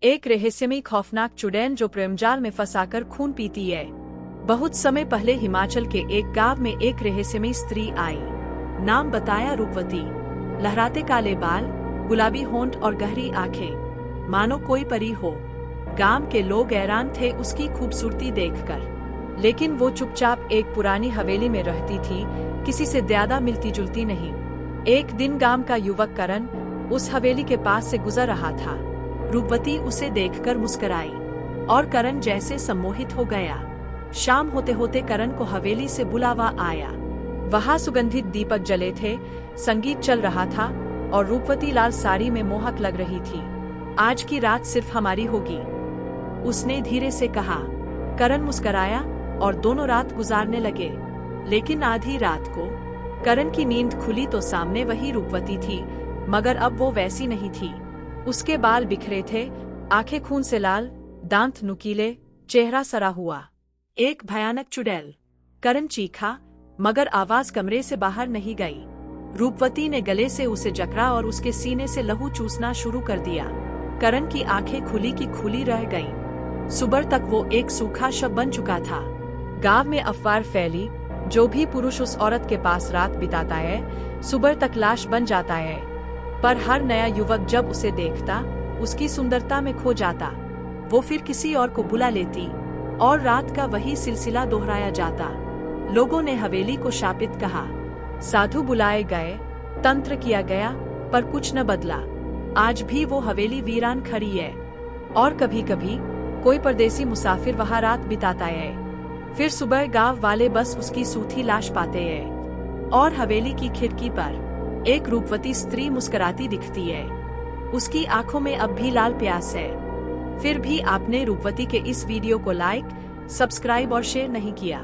एक रहस्यमयी खौफनाक चुड़ैल जो प्रेमजाल में फंसाकर खून पीती है। बहुत समय पहले हिमाचल के एक गांव में एक रहस्यमयी स्त्री आई। नाम बताया रूपवती। लहराते काले बाल, गुलाबी होंठ और गहरी आंखें, मानो कोई परी हो। गांव के लोग हैरान थे उसकी खूबसूरती देखकर, लेकिन वो चुपचाप एक पुरानी हवेली में रहती थी, किसी से ज्यादा मिलती जुलती नहीं। एक दिन गांव का युवक करण उस हवेली के पास से गुजर रहा था। रूपवती उसे देखकर मुस्कुराई और करण जैसे सम्मोहित हो गया। शाम होते होते करण को हवेली से बुलावा आया। वहां सुगंधित दीपक जले थे, संगीत चल रहा था और रूपवती लाल साड़ी में मोहक लग रही थी। आज की रात सिर्फ हमारी होगी, उसने धीरे से कहा। करण मुस्कुराया और दोनों रात गुजारने लगे। लेकिन आधी रात को करण की नींद खुली तो सामने वही रूपवती थी, मगर अब वो वैसी नहीं थी। उसके बाल बिखरे थे, आंखें खून से लाल, दांत नुकीले, चेहरा सड़ा हुआ। एक भयानक चुड़ैल। करण चीखा, मगर आवाज कमरे से बाहर नहीं गई। रूपवती ने गले से उसे जकड़ा और उसके सीने से लहू चूसना शुरू कर दिया। करण की आंखें खुली की खुली रह गईं। सुबह तक वो एक सूखा शव बन चुका था। गांव में अफवाह फैली, जो भी पुरुष उस औरत के पास रात बिताता है, सुबह तक लाश बन जाता है। पर हर नया युवक जब उसे देखता, उसकी सुंदरता में खो जाता। वो फिर किसी और को बुला लेती और रात का वही सिलसिला दोहराया जाता। लोगों ने हवेली को शापित कहा, साधु बुलाए गए, तंत्र किया गया, पर कुछ न बदला। आज भी वो हवेली वीरान खड़ी है और कभी कभी कोई परदेसी मुसाफिर वहां रात बिताता है। फिर सुबह गांव वाले बस उसकी सूथी लाश पाते हैं और हवेली की खिड़की पर एक रूपवती स्त्री मुस्कुराती दिखती है। उसकी आंखों में अब भी लाल प्यास है। फिर भी आपने रूपवती के इस वीडियो को लाइक, सब्सक्राइब और शेयर नहीं किया।